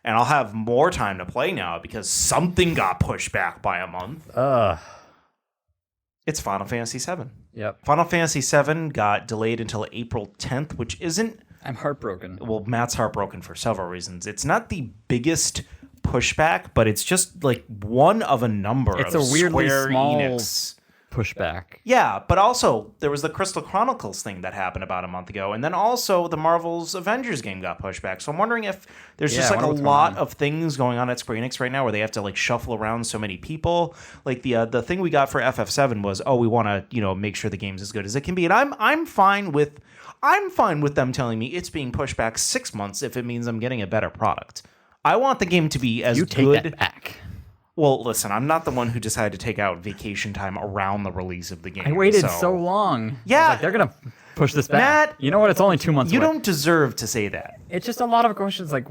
and I'll have more time to play now because something got pushed back by a month. It's Final Fantasy VII. Yep. Final Fantasy VII got delayed until April 10th, which isn't... I'm heartbroken. Well, Matt's heartbroken for several reasons. It's not the biggest pushback, but it's just like one of a number It's of a weirdly Square small Enix pushback. Yeah, but also there was the Crystal Chronicles thing that happened about a month ago, and then also the Marvel's Avengers game got pushed back. So I'm wondering if there's just like a lot of things going on at Square Enix right now where they have to like shuffle around so many people. Like the thing we got for FF7 was, we want to make sure the game's as good as it can be, and I'm fine with them telling me it's being pushed back 6 months if it means I'm getting a better product. I want the game to be as good. You take that back. Well, listen, I'm not the one who decided to take out vacation time around the release of the game. I waited so long. Yeah. They're going to push this back. Matt, you know what? It's only 2 months away. You don't deserve to say that. It's just a lot of questions. Like,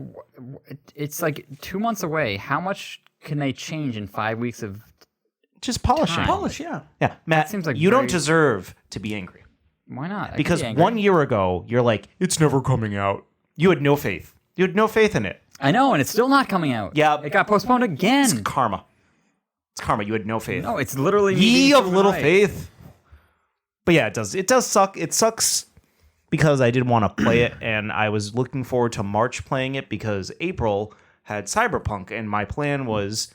it's like 2 months away. How much can they change in 5 weeks of just polishing? Polish, yeah. Yeah, Matt, seems like you don't deserve to be angry. Why not? Because 1 year ago, you're like, it's never coming out. You had no faith. You had no faith in it. I know, and it's still not coming out. Yeah. It got postponed again. It's karma. It's karma. You had no faith. No, it's literally... Ye of little faith. But yeah, it does. It does suck. It sucks because I did want to play it, and I was looking forward to March playing it because April had Cyberpunk, and my plan was,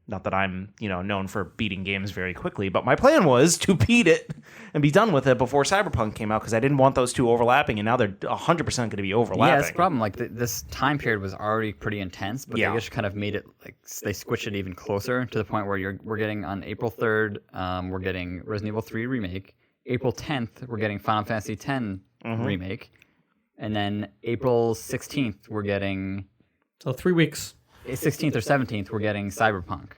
not that I'm, known for beating games very quickly, but my plan was to beat it and be done with it before Cyberpunk came out because I didn't want those two overlapping, and now they're 100% going to be overlapping. Yeah, that's the problem. Like, this time period was already pretty intense, but they just kind of made it, like, they squished it even closer to the point where we're getting on April 3rd, we're getting Resident Evil 3 Remake. April 10th, we're getting Final Fantasy X Remake. And then April 16th, we're getting... So 3 weeks. 16th or 17th, we're getting Cyberpunk.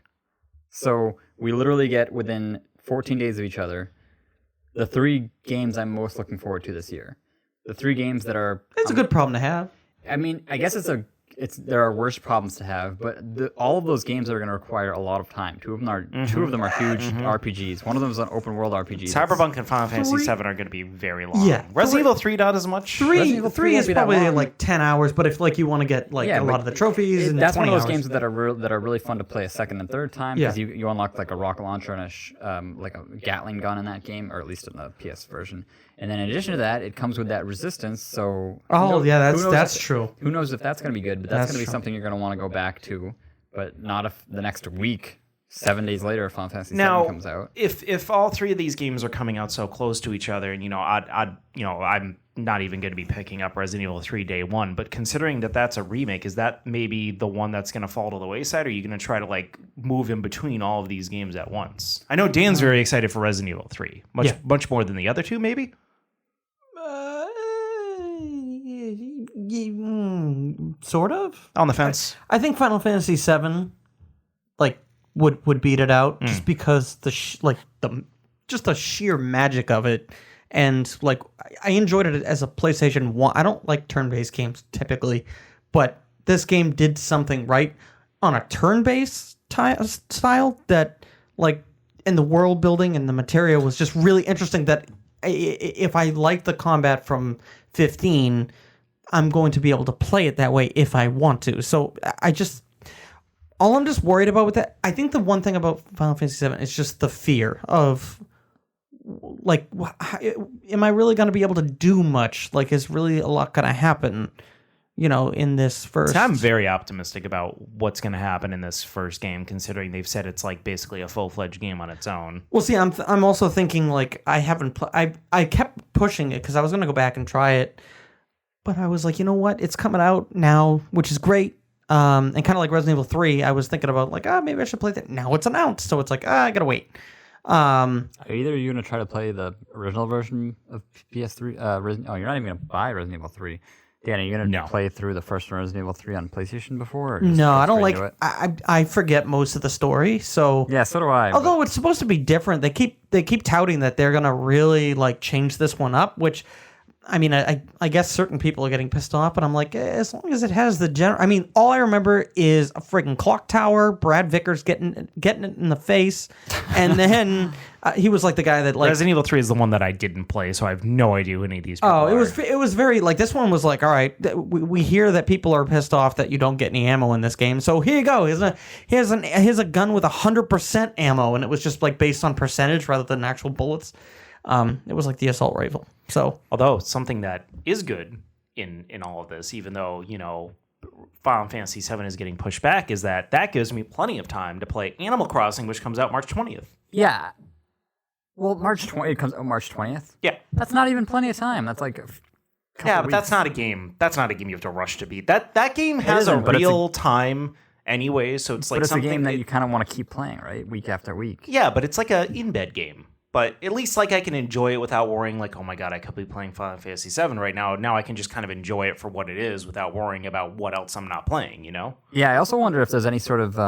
So we literally get within 14 days of each other the 3 games I'm most looking forward to this year. The 3 games that are... It's a good problem to have. I guess there are worse problems to have, but all of those games are going to require a lot of time. Two of them are huge RPGs. One of them is an open world RPG. Cyberpunk and Final Fantasy VII are going to be very long. Yeah. Resident Evil 3 not as much. 3 is probably like 10 hours, but if like you want to get like a lot of the trophies and that's 20 one of those hours. games that are really fun to play a second and third time because you unlock like a rocket launcher and like a Gatling gun in that game, or at least in the PS version. And then in addition to that, it comes with that resistance. So that's true. Who knows if that's going to be good? But that's going to be something you're going to want to go back to, but not if the next week, 7 days later, if Final Fantasy VII comes out. If all 3 of these games are coming out so close to each other, and I'm not even going to be picking up Resident Evil 3 day one, but considering that that's a remake, is that maybe the one that's going to fall to the wayside? Or are you going to try to like move in between all of these games at once? I know Dan's very excited for Resident Evil 3, much more than the other 2, maybe. Sort of on the fence. I think Final Fantasy VII like would beat it out just because the sheer magic of it, and like I enjoyed it as a PlayStation 1. I don't like turn-based games typically, but this game did something right on a turn-based style that like in the world building and the material was just really interesting. That if I like the combat from 15, I'm going to be able to play it that way if I want to. So all I'm just worried about with that, I think the one thing about Final Fantasy VII is just the fear of, like, am I really going to be able to do much? Like, is really a lot going to happen, in this first... So I'm very optimistic about what's going to happen in this first game, considering they've said it's, like, basically a full-fledged game on its own. Well, see, I'm also thinking, like, I kept pushing it because I was going to go back and try it. But I was like, you know what? It's coming out now, which is great. And kind of like Resident Evil 3, I was thinking about like, maybe I should play that. Now it's announced, so it's like, I gotta wait. Are either of you gonna try to play the original version of PS3? You're not even gonna buy Resident Evil 3. Dan, are you gonna play through the first Resident Evil 3 on PlayStation before? Or no, I don't like. I forget most of the story, so yeah, so do I. Although it's supposed to be different, they keep touting that they're gonna really like change this one up, which. I mean, I guess certain people are getting pissed off, but I'm like, as long as it has the general. I mean, all I remember is a friggin' clock tower, Brad Vickers getting it in the face, and then he was like the guy that like Resident Evil 3 is the one that I didn't play, so I have no idea who any of these people are. It was very like this one was like, all right, we hear that people are pissed off that you don't get any ammo in this game, so here you go. Here's a gun with 100% ammo, and it was just like based on percentage rather than actual bullets. It was like the assault rifle. So, although something that is good in all of this, even though Final Fantasy VII is getting pushed back, is that gives me plenty of time to play Animal Crossing, which comes out March 20th. Yeah. Well, it comes out March 20th. Yeah, that's not even plenty of time. That's like but that's not a game. That's not a game you have to rush to beat. That game has a real time anyway, so it's like it's something a game that you kind of want to keep playing, right? Week after week. Yeah, but it's like a in-bed game. But at least like I can enjoy it without worrying like, oh my god, I could be playing Final Fantasy VII right now. Now I can just kind of enjoy it for what it is without worrying about what else I'm not playing, Yeah, I also wonder if there's any sort of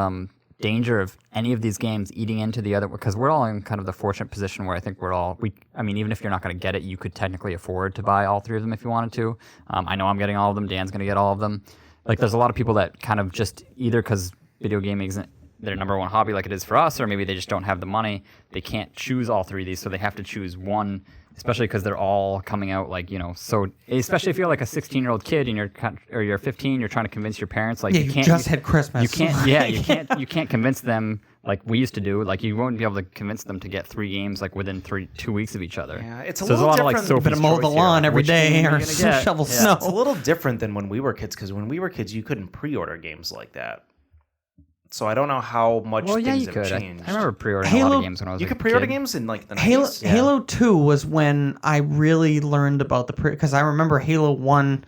danger of any of these games eating into the other, because we're all in kind of the fortunate position where I think I mean, even if you're not going to get it, you could technically afford to buy all three of them if you wanted to. I know I'm getting all of them. Dan's going to get all of them. Like, there's a lot of people that kind of just either because video gaming isn't their number one hobby like it is for us, or maybe they just don't have the money. They can't choose all three of these, so they have to choose one, especially because they're all coming out like, so especially if you're like a 16-year-old kid and you're 15, you're trying to convince your parents like you just had Christmas. You can't convince them like we used to do. Like, you won't be able to convince them to get 3 games like within 2 weeks of each other. Yeah, it's a little different. Of, like, you better mow the lawn every day or shovel snow. It's a little different than when we were kids, because when we were kids, you couldn't pre-order games like that. So I don't know how much things have changed. I remember pre-ordering a lot of games when I was a kid. You could pre-order games in like the 90s? Halo 2 was when I really learned about because I remember Halo 1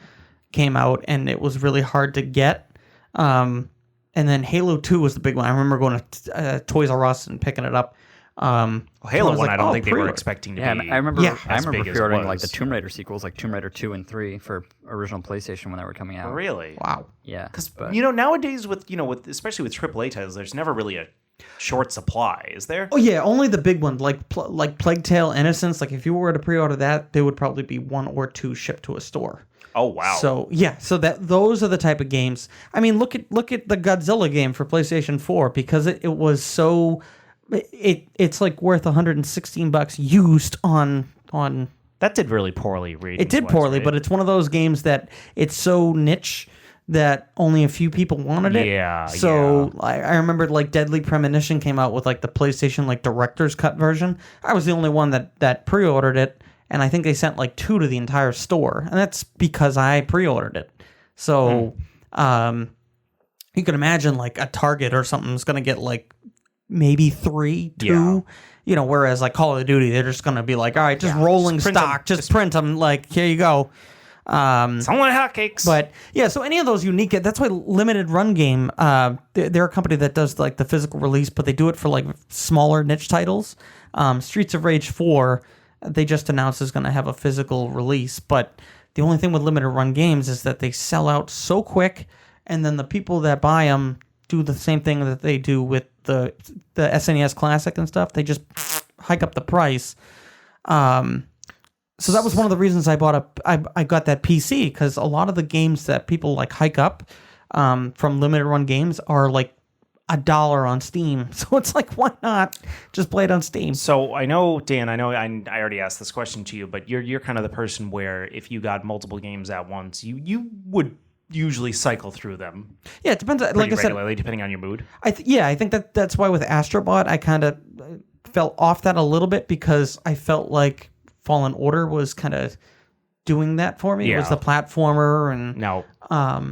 came out and it was really hard to get. And then Halo 2 was the big one. I remember going to Toys R Us and picking it up. Halo 1, I don't think they were expecting to be. I remember pre-ordering like the Tomb Raider sequels, like Tomb Raider 2 and 3 for original PlayStation when they were coming out. Really? Wow. Yeah. Because nowadays with especially with AAA titles, there's never really a short supply, is there? Oh yeah, only the big ones like Plague Tale: Innocence. Like if you were to pre-order that, there would probably be 1 or 2 shipped to a store. Oh wow. So yeah, those are the type of games. I mean, look at the Godzilla game for PlayStation 4, because it was so. It's like worth $116 used on. That did really poorly. It did poorly, right? But it's one of those games that it's so niche that only a few people wanted it. Yeah. So I remember like Deadly Premonition came out with like the PlayStation like director's cut version. I was the only one that pre-ordered it, and I think they sent like 2 to the entire store, and that's because I pre-ordered it. So you can imagine like a Target or something is going to get like maybe 3, 2, whereas like Call of Duty, they're just going to be like, all right, just rolling stock, just print them, like, here you go. Someone hotcakes. But yeah, so any of those unique, that's why Limited Run Game, they're a company that does like the physical release, but they do it for like smaller niche titles. Streets of Rage 4, they just announced is going to have a physical release, but the only thing with Limited Run Games is that they sell out so quick, and then the people that buy them do the same thing that they do with the SNES Classic and stuff. They just hike up the price. So that was one of the reasons I got that PC, because a lot of the games that people like hike up from Limited Run Games are like $1 on Steam. So it's like, why not just play it on Steam? So I know, Dan, I already asked this question to you, but you're kind of the person where if you got multiple games at once, you would usually cycle through them. Yeah, it depends. Like I said, regularly, depending on your mood. I think that's why with Astrobot I kind of fell off that a little bit, because I felt like Fallen Order was kind of doing that for me. Yeah. It was the platformer, and no.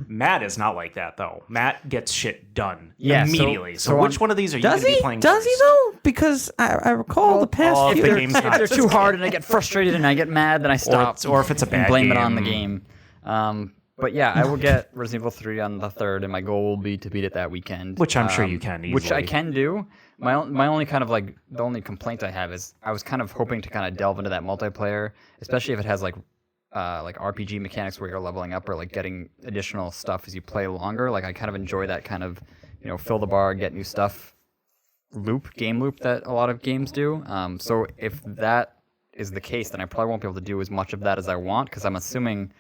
Matt is not like that though. Matt gets shit done immediately. So which one of these are you going to be playing? Does he though? Because I recall the past few. If they're too hard and I get frustrated and I get mad, then I stop. Or if it's a bad blame game. It on the game. But yeah, I will get Resident Evil 3 on the 3rd, and my goal will be to beat it that weekend. Which I'm sure you can easily. Which I can do. My only kind of like, the only complaint I have is I was kind of hoping to kind of delve into that multiplayer, especially if it has like RPG mechanics where you're leveling up or like getting additional stuff as you play longer. Like I kind of enjoy that kind of, fill the bar, get new stuff game loop that a lot of games do. So if that is the case, then I probably won't be able to do as much of that as I want, because I'm assuming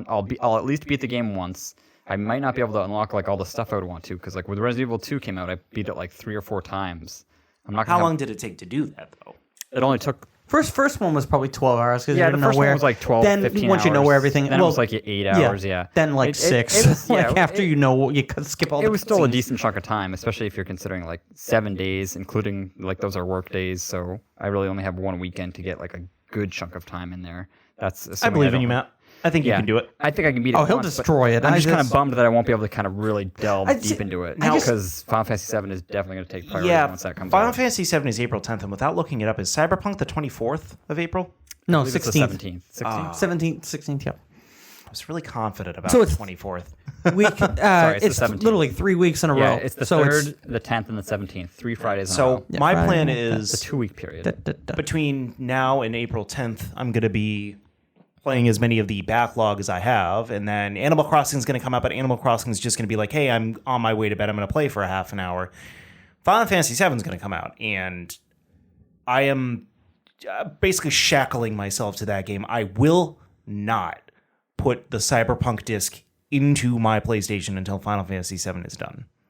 I'll at least beat the game once. I might not be able to unlock like all the stuff I would want to, because like when Resident Evil 2 came out, I beat it like 3 or 4 times. I'm not. How long did it take to do that though? It only took. First one was probably 12 hours because Yeah, you the didn't know first where. one was like 12, then 15 once you know hours. where everything. Then it was like 8 hours. Yeah. Then like It 6. was, yeah, like after you know you could skip all. It the was still a scenes. decent chunk of time, especially if you're considering like 7 days, including like those are work days. So I really only have one weekend to get like a good chunk of time in there. That's. I believe in you, Matt. I think you can do it. I think I can beat it. He'll once, destroy it. I'm just kind of bummed that I won't be able to kind of really delve deep into it I just- because Final Fantasy VII is definitely going to take priority Yeah, once that comes Final out. Fantasy VII is April 10th, and without looking it up, is Cyberpunk the 24th of April? No, I believe it's the 16th. 17th. 16th. 17th, 16th, yeah. I was really confident about So the it's- 24th. It's the 17th. literally 3 weeks in a Yeah, row. it's the so 3rd, the 10th, and the 17th. 3 Fridays in a So row. Yeah, my Friday, plan that's It's a is 2-week period. between now and April 10th, I'm going to be playing as many of the backlog as I have, and then Animal Crossing is going to come out, but Animal Crossing is just going to be like, hey, I'm on my way to bed, I'm going to play for a half an hour. Final Fantasy VII is going to come out, and I am basically shackling myself to that game. I will not put the Cyberpunk disc into my PlayStation until Final Fantasy VII is done.